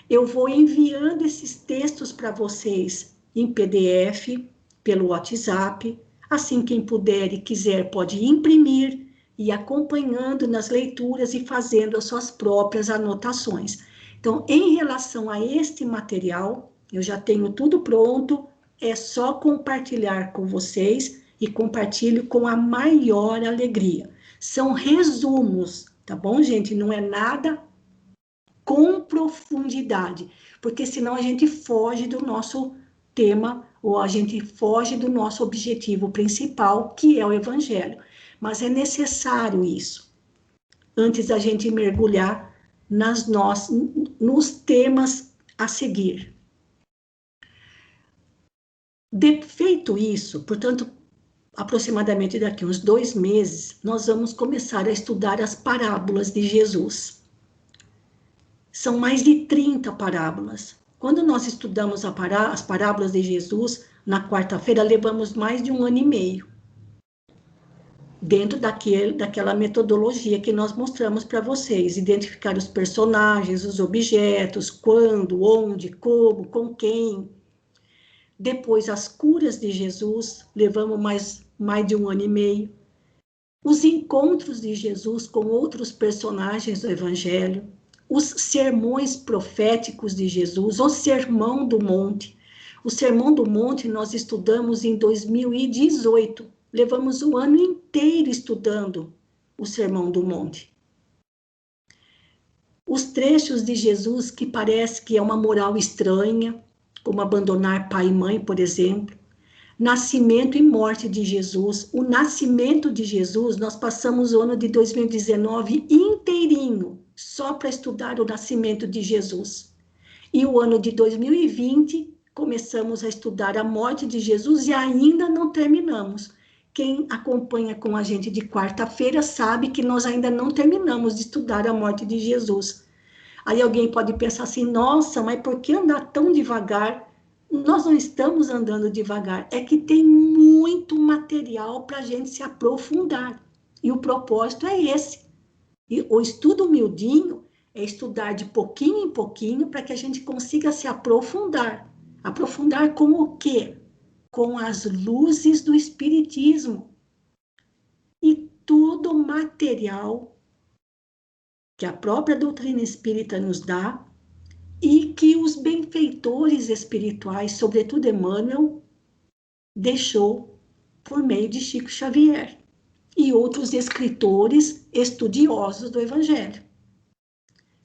eu vou enviando esses textos para vocês em PDF, pelo WhatsApp. Assim, quem puder e quiser pode imprimir e ir acompanhando nas leituras e fazendo as suas próprias anotações. Então, em relação a este material, eu já tenho tudo pronto, é só compartilhar com vocês e compartilho com a maior alegria. São resumos, tá bom, gente? Não é nada com profundidade, porque senão a gente foge do nosso tema ou a gente foge do nosso objetivo principal, que é o Evangelho. Mas é necessário isso, antes da gente mergulhar nos temas a seguir. Feito isso, portanto, aproximadamente daqui uns 2 meses, nós vamos começar a estudar as parábolas de Jesus. São mais de 30 parábolas. Quando nós estudamos as parábolas de Jesus, na quarta-feira, levamos mais de 1 ano e meio, dentro daquela metodologia que nós mostramos para vocês, identificar os personagens, os objetos, quando, onde, como, com quem. Depois, as curas de Jesus, levamos mais de 1 ano e meio. Os encontros de Jesus com outros personagens do Evangelho, os sermões proféticos de Jesus, o Sermão do Monte. O Sermão do Monte nós estudamos em 2018. Levamos o ano inteiro estudando o Sermão do Monte. Os trechos de Jesus que parece que é uma moral estranha, como abandonar pai e mãe, por exemplo. Nascimento e morte de Jesus. O nascimento de Jesus, nós passamos o ano de 2019 inteirinho, só para estudar o nascimento de Jesus. E o ano de 2020, começamos a estudar a morte de Jesus e ainda não terminamos. Quem acompanha com a gente de quarta-feira sabe que nós ainda não terminamos de estudar a morte de Jesus. Aí alguém pode pensar assim, nossa, mas por que andar tão devagar? Nós não estamos andando devagar, é que tem muito material para a gente se aprofundar. E o propósito é esse. E o estudo humildinho é estudar de pouquinho em pouquinho para que a gente consiga se aprofundar. Aprofundar com o quê? Com as luzes do Espiritismo. E todo o material que a própria doutrina espírita nos dá e que os benfeitores espirituais, sobretudo Emmanuel, deixou por meio de Chico Xavier e outros escritores estudiosos do Evangelho.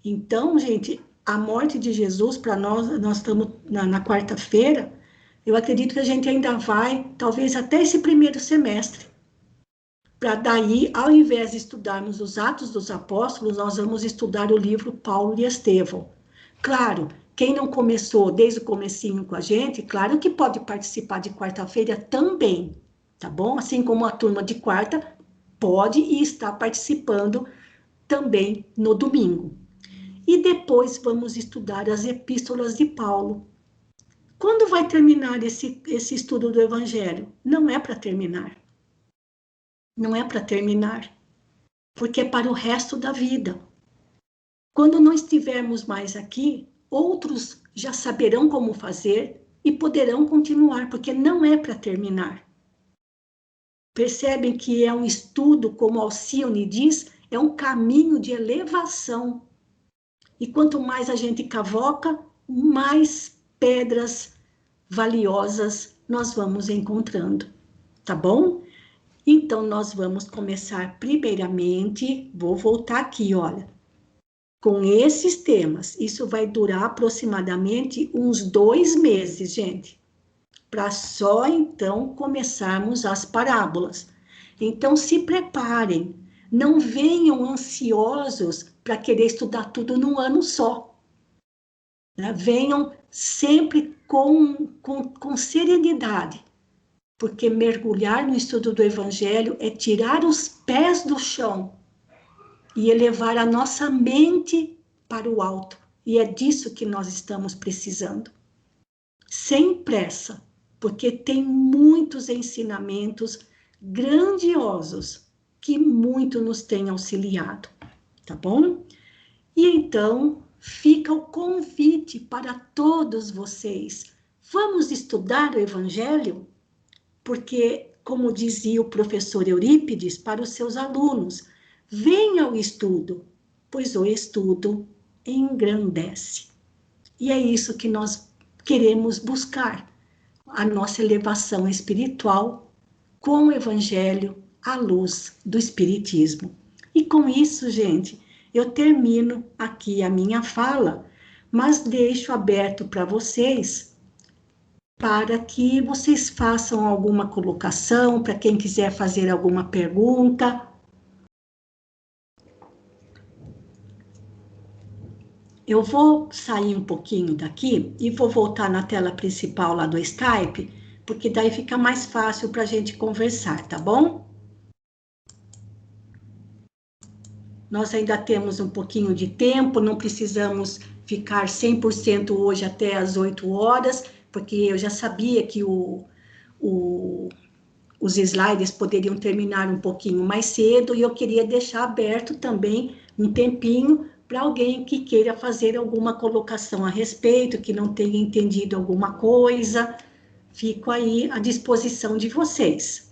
Então, gente, a morte de Jesus, para nós estamos na quarta-feira, eu acredito que a gente ainda vai, talvez até esse primeiro semestre, para daí, ao invés de estudarmos os Atos dos Apóstolos, nós vamos estudar o livro Paulo e Estevão. Claro, quem não começou desde o comecinho com a gente, claro que pode participar de quarta-feira também, tá bom? Assim como a turma de quarta pode e está participando também no domingo. E depois vamos estudar as epístolas de Paulo. Quando vai terminar esse estudo do Evangelho? Não é para terminar. Não é para terminar, porque é para o resto da vida. Quando não estivermos mais aqui, outros já saberão como fazer e poderão continuar, porque não é para terminar. Percebem que é um estudo, como Alcione diz, é um caminho de elevação. E quanto mais a gente cavoca, mais pedras valiosas nós vamos encontrando, tá bom? Então, nós vamos começar primeiramente, vou voltar aqui, olha, com esses temas. Isso vai durar aproximadamente uns 2 meses, gente, para só então começarmos as parábolas. Então, se preparem, não venham ansiosos para querer estudar tudo num ano só. Né? Venham sempre com serenidade, porque mergulhar no estudo do Evangelho é tirar os pés do chão e elevar a nossa mente para o alto. E é disso que nós estamos precisando. Sem pressa, porque tem muitos ensinamentos grandiosos que muito nos têm auxiliado, tá bom? E então fica o convite para todos vocês. Vamos estudar o Evangelho? Porque, como dizia o professor Eurípides para os seus alunos, venha ao estudo, pois o estudo engrandece. E é isso que nós queremos buscar, a nossa elevação espiritual com o Evangelho à luz do Espiritismo. E com isso, gente, eu termino aqui a minha fala, mas deixo aberto para vocês, para que vocês façam alguma colocação, para quem quiser fazer alguma pergunta. Eu vou sair um pouquinho daqui e vou voltar na tela principal lá do Skype, porque daí fica mais fácil para a gente conversar, tá bom? Nós ainda temos um pouquinho de tempo, não precisamos ficar 100% hoje até as 8 horas, porque eu já sabia que os slides poderiam terminar um pouquinho mais cedo, e eu queria deixar aberto também um tempinho para alguém que queira fazer alguma colocação a respeito, que não tenha entendido alguma coisa. Fico aí à disposição de vocês.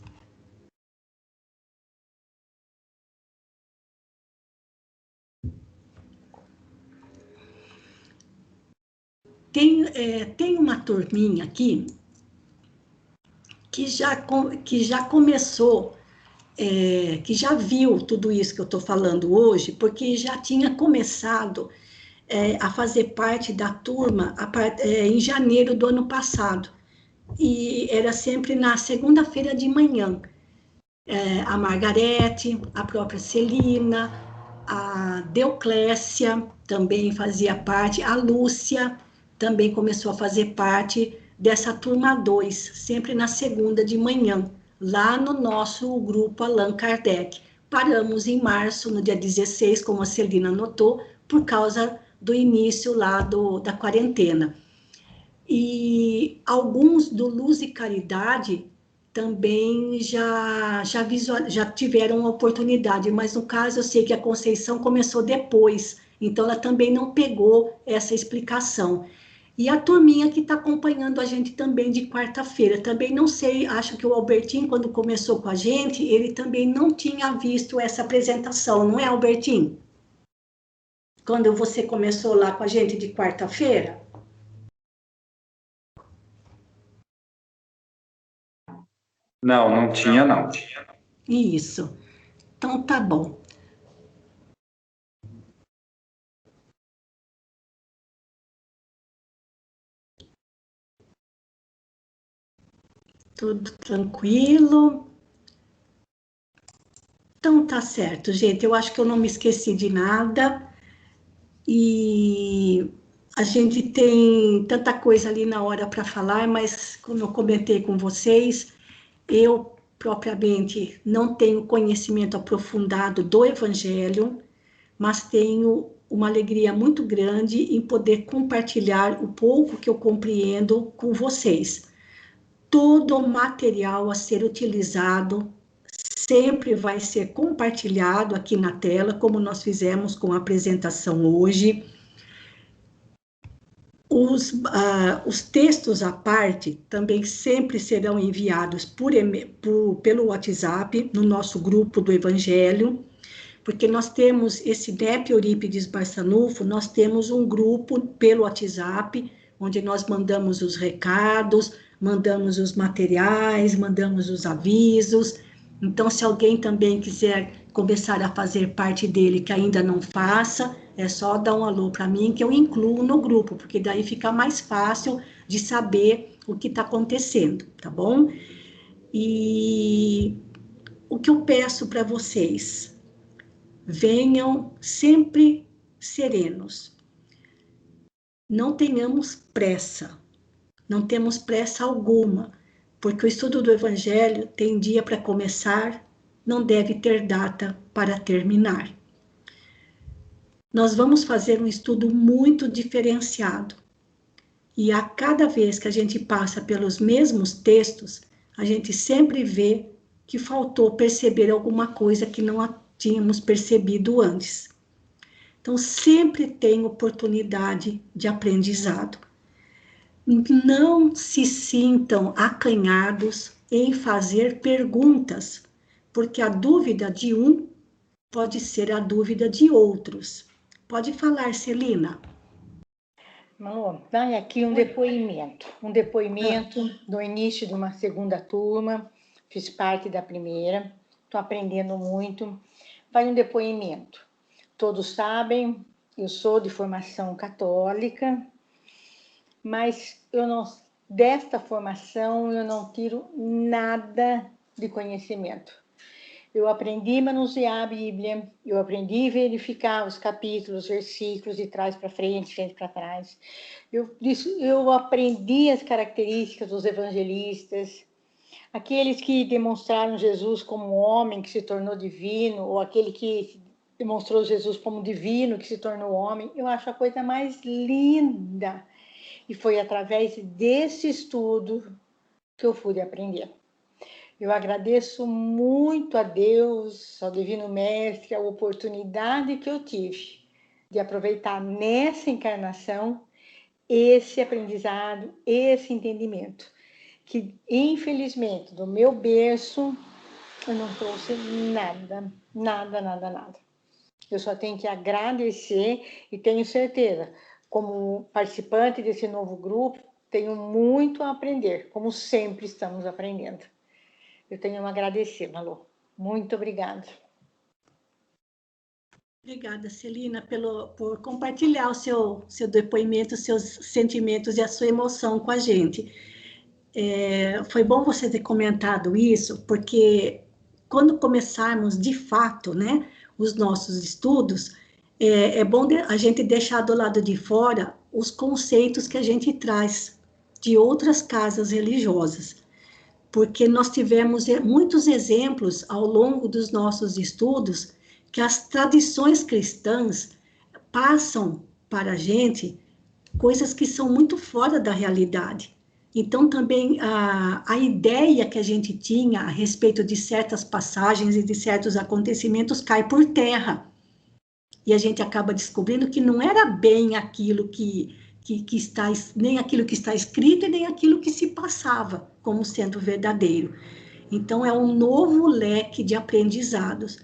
Tem uma turminha aqui que já começou, que já viu tudo isso que eu estou falando hoje, porque já tinha começado a fazer parte da turma em janeiro do ano passado. E era sempre na segunda-feira de manhã. A Margarete, a própria Celina, a Deoclécia também fazia parte, a Lúcia também começou a fazer parte dessa turma 2, sempre na segunda de manhã, lá no nosso grupo Allan Kardec. Paramos em março, no dia 16, como a Celina notou, por causa do início lá da quarentena. E alguns do Luz e Caridade também já tiveram a oportunidade, mas no caso eu sei que a Conceição começou depois, então ela também não pegou essa explicação. E a turminha que está acompanhando a gente também de quarta-feira, também não sei, acho que o Albertinho, quando começou com a gente, ele também não tinha visto essa apresentação, não é, Albertinho? Quando você começou lá com a gente de quarta-feira? Não, não tinha, não. Isso. Então, tá bom. Tudo tranquilo. Então, tá certo, gente. Eu acho que eu não me esqueci de nada. E a gente tem tanta coisa ali na hora para falar, mas como eu comentei com vocês, eu propriamente não tenho conhecimento aprofundado do Evangelho, mas tenho uma alegria muito grande em poder compartilhar o pouco que eu compreendo com vocês. Todo o material a ser utilizado sempre vai ser compartilhado aqui na tela, como nós fizemos com a apresentação hoje. Os textos à parte também sempre serão enviados pelo WhatsApp, no nosso grupo do Evangelho, porque nós temos esse NEP Eurípides Barçanufo, nós temos um grupo pelo WhatsApp, onde nós mandamos os recados, mandamos os materiais, mandamos os avisos. Então, se alguém também quiser começar a fazer parte dele, que ainda não faça, é só dar um alô para mim, que eu incluo no grupo, porque daí fica mais fácil de saber o que está acontecendo, tá bom? E o que eu peço para vocês, venham sempre serenos. Não tenhamos pressa, não temos pressa alguma, porque o estudo do Evangelho tem dia para começar, não deve ter data para terminar. Nós vamos fazer um estudo muito diferenciado, e a cada vez que a gente passa pelos mesmos textos, a gente sempre vê que faltou perceber alguma coisa que não tínhamos percebido antes. Então, sempre tem oportunidade de aprendizado. Não se sintam acanhados em fazer perguntas, porque a dúvida de um pode ser a dúvida de outros. Pode falar, Celina. Manu, vai aqui um depoimento do início de uma segunda turma, fiz parte da primeira, estou aprendendo muito. Vai um depoimento. Todos sabem, eu sou de formação católica, mas desta formação eu não tiro nada de conhecimento. Eu aprendi a manusear a Bíblia, eu aprendi a verificar os capítulos, versículos de trás para frente, frente para trás. Eu aprendi as características dos evangelistas, aqueles que demonstraram Jesus como homem que se tornou divino, ou aquele que demonstrou Jesus como divino que se tornou homem. Eu acho a coisa mais linda. E foi através desse estudo que eu pude aprender. Eu agradeço muito a Deus, ao Divino Mestre, a oportunidade que eu tive de aproveitar nessa encarnação esse aprendizado, esse entendimento, que infelizmente do meu berço eu não trouxe nada. Eu só tenho que agradecer e tenho certeza, como participante desse novo grupo, tenho muito a aprender, como sempre estamos aprendendo. Eu tenho a agradecer, Malu. Muito obrigada. Obrigada, Celina, por compartilhar o seu depoimento, os seus sentimentos e a sua emoção com a gente. Foi bom você ter comentado isso, porque quando começarmos de fato, né, os nossos estudos, é bom a gente deixar do lado de fora os conceitos que a gente traz de outras casas religiosas, porque nós tivemos muitos exemplos ao longo dos nossos estudos que as tradições cristãs passam para a gente coisas que são muito fora da realidade. Então, também, a ideia que a gente tinha a respeito de certas passagens e de certos acontecimentos cai por terra. E a gente acaba descobrindo que não era bem aquilo que está, nem aquilo que está escrito e nem aquilo que se passava como sendo verdadeiro. Então, é um novo leque de aprendizados.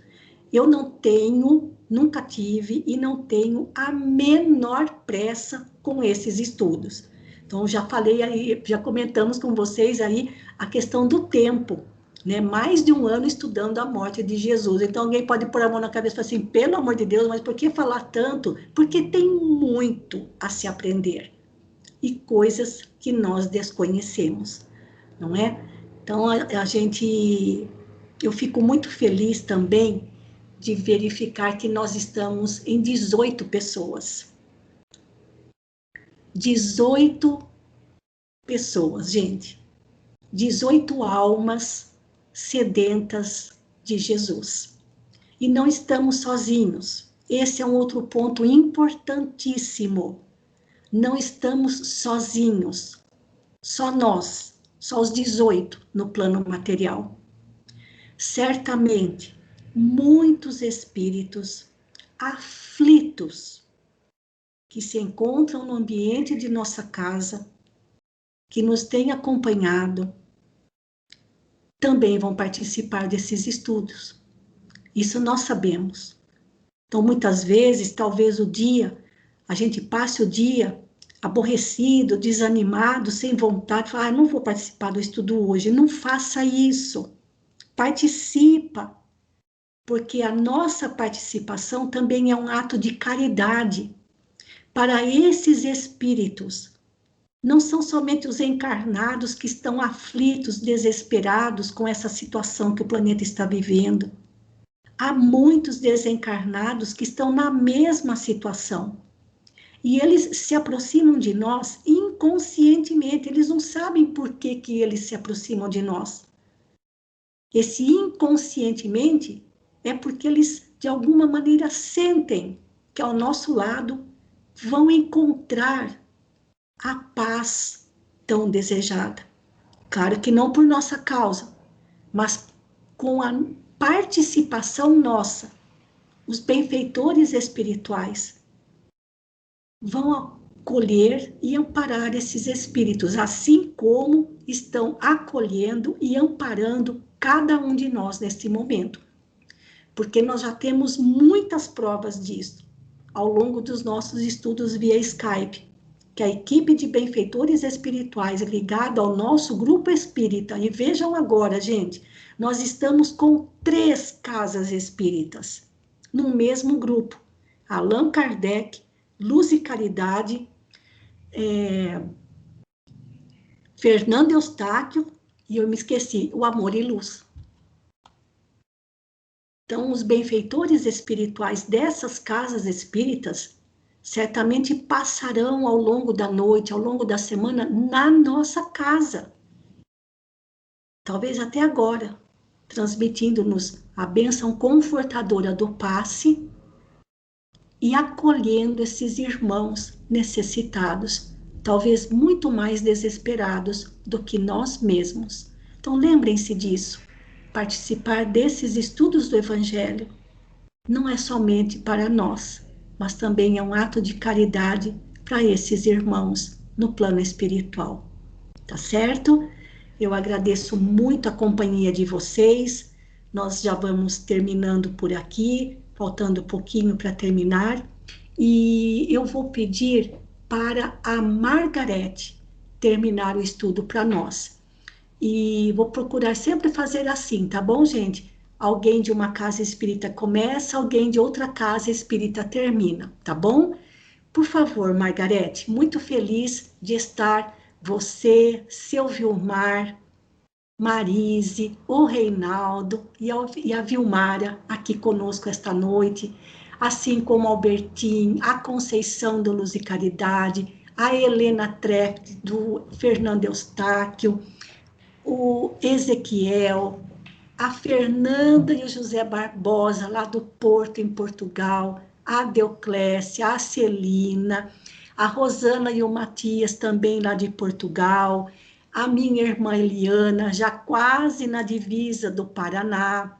Eu nunca tive e não tenho a menor pressa com esses estudos. Então, já falei aí, já comentamos com vocês aí a questão do tempo, né? Mais de um ano estudando a morte de Jesus. Então, alguém pode pôr a mão na cabeça e falar assim, pelo amor de Deus, mas por que falar tanto? Porque tem muito a se aprender e coisas que nós desconhecemos, não é? Então, eu fico muito feliz também de verificar que nós estamos em 18 pessoas. 18 pessoas, gente. 18 almas sedentas de Jesus. E não estamos sozinhos. Esse é um outro ponto importantíssimo. Não estamos sozinhos. Só nós, só os 18 no plano material. Certamente, muitos espíritos aflitos que se encontram no ambiente de nossa casa, que nos têm acompanhado, também vão participar desses estudos. Isso nós sabemos. Então, muitas vezes, talvez a gente passe o dia aborrecido, desanimado, sem vontade, falar, não vou participar do estudo hoje. Não faça isso. Participa, porque a nossa participação também é um ato de caridade para esses espíritos. Não são somente os encarnados que estão aflitos, desesperados com essa situação que o planeta está vivendo. Há muitos desencarnados que estão na mesma situação. E eles se aproximam de nós inconscientemente, eles não sabem por que eles se aproximam de nós. Esse inconscientemente é porque eles, de alguma maneira, sentem que ao nosso lado vão encontrar a paz tão desejada. Claro que não por nossa causa, mas com a participação nossa. Os benfeitores espirituais vão acolher e amparar esses espíritos, assim como estão acolhendo e amparando cada um de nós neste momento. Porque nós já temos muitas provas disso ao longo dos nossos estudos via Skype, que a equipe de benfeitores espirituais ligada ao nosso grupo espírita, e vejam agora, gente, nós estamos com 3 casas espíritas no mesmo grupo. Allan Kardec, Luz e Caridade, Fernando Eustáquio, e eu me esqueci, o Amor e Luz. Então, os benfeitores espirituais dessas casas espíritas certamente passarão ao longo da noite, ao longo da semana, na nossa casa. Talvez até agora, transmitindo-nos a bênção confortadora do passe e acolhendo esses irmãos necessitados, talvez muito mais desesperados do que nós mesmos. Então, lembrem-se disso. Participar desses estudos do Evangelho não é somente para nós, mas também é um ato de caridade para esses irmãos no plano espiritual. Tá certo? Eu agradeço muito a companhia de vocês. Nós já vamos terminando por aqui, faltando pouquinho para terminar. E eu vou pedir para a Margarete terminar o estudo para nós. E vou procurar sempre fazer assim, tá bom, gente? Alguém de uma casa espírita começa, alguém de outra casa espírita termina, tá bom? Por favor, Margarete, muito feliz de estar você, seu Vilmar, Marise, o Reinaldo e a Vilmara aqui conosco esta noite, assim como Albertim, a Conceição do Luz e Caridade, a Helena Trepp, do Fernando Eustáquio, o Ezequiel, a Fernanda e o José Barbosa, lá do Porto, em Portugal, a Deoclésia, a Celina, a Rosana e o Matias, também lá de Portugal, a minha irmã Eliana, já quase na divisa do Paraná.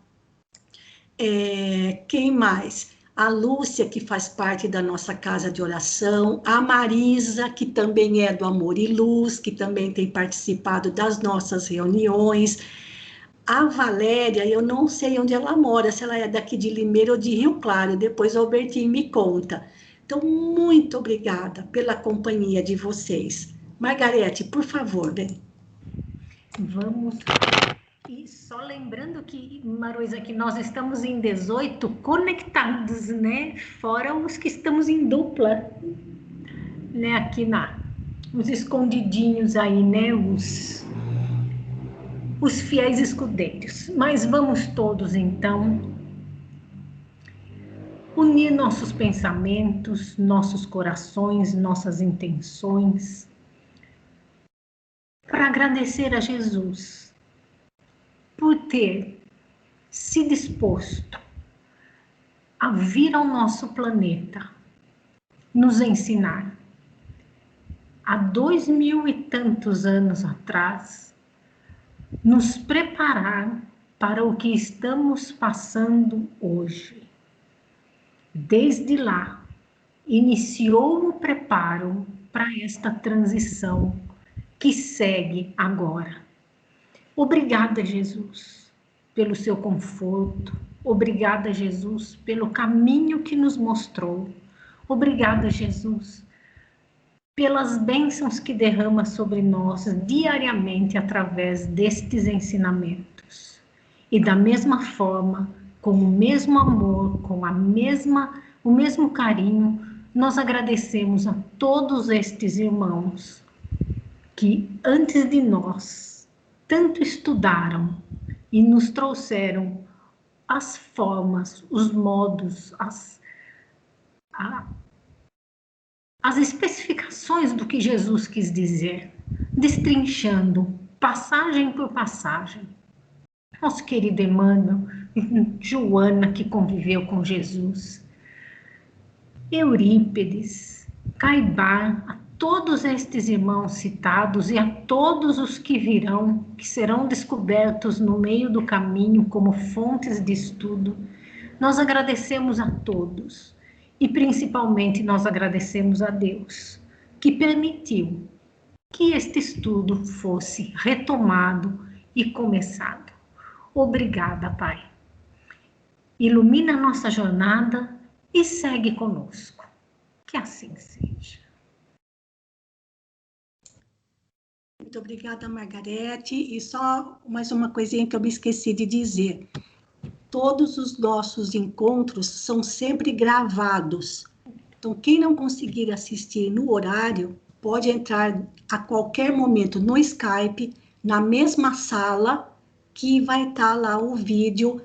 Quem mais? A Lúcia, que faz parte da nossa casa de oração, a Marisa, que também é do Amor e Luz, que também tem participado das nossas reuniões, a Valéria, eu não sei onde ela mora, se ela é daqui de Limeira ou de Rio Claro, depois o Albertinho me conta. Então, muito obrigada pela companhia de vocês. Margarete, por favor, bem. Vamos. E só lembrando que, Maroisa, que nós estamos em 18 conectados, né? Fora os que estamos em dupla, né? Aqui os escondidinhos aí, né? Os os fiéis escudeiros. Mas vamos todos, então, unir nossos pensamentos, nossos corações, nossas intenções, para agradecer a Jesus por ter se disposto a vir ao nosso planeta nos ensinar. Há 2000 e tantos anos atrás, nos preparar para o que estamos passando hoje. Desde lá, iniciou o preparo para esta transição que segue agora. Obrigada, Jesus, pelo seu conforto. Obrigada, Jesus, pelo caminho que nos mostrou. Obrigada, Jesus, pelas bênçãos que derrama sobre nós diariamente através destes ensinamentos. E da mesma forma, com o mesmo amor, com o mesmo carinho, nós agradecemos a todos estes irmãos que antes de nós tanto estudaram e nos trouxeram as formas, os modos, as especificações do que Jesus quis dizer, destrinchando passagem por passagem. Nosso querido Emmanuel, Joana, que conviveu com Jesus, Eurípides, Caibar, a todos estes irmãos citados e a todos os que virão, que serão descobertos no meio do caminho como fontes de estudo, nós agradecemos a todos. E principalmente nós agradecemos a Deus, que permitiu que este estudo fosse retomado e começado. Obrigada, Pai. Ilumina a nossa jornada e segue conosco. Que assim seja. Muito obrigada, Margarete. E só mais uma coisinha que eu me esqueci de dizer. Todos os nossos encontros são sempre gravados. Então, quem não conseguir assistir no horário, pode entrar a qualquer momento no Skype, na mesma sala, que vai estar lá o vídeo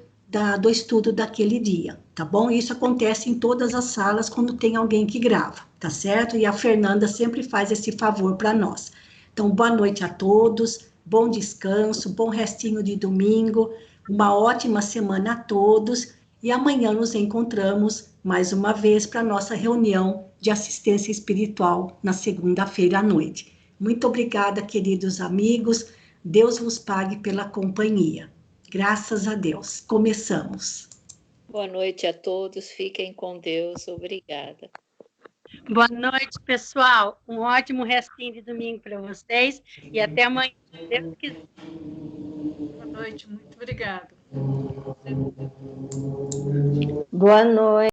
do estudo daquele dia, tá bom? Isso acontece em todas as salas quando tem alguém que grava, tá certo? E a Fernanda sempre faz esse favor para nós. Então, boa noite a todos, bom descanso, bom restinho de domingo, uma ótima semana a todos e amanhã nos encontramos mais uma vez para a nossa reunião de assistência espiritual na segunda-feira à noite. Muito obrigada, queridos amigos. Deus vos pague pela companhia. Graças a Deus. Começamos. Boa noite a todos. Fiquem com Deus. Obrigada. Boa noite, pessoal. Um ótimo restinho de domingo para vocês e até amanhã, se Deus quiser. Boa noite, muito obrigada. Boa noite.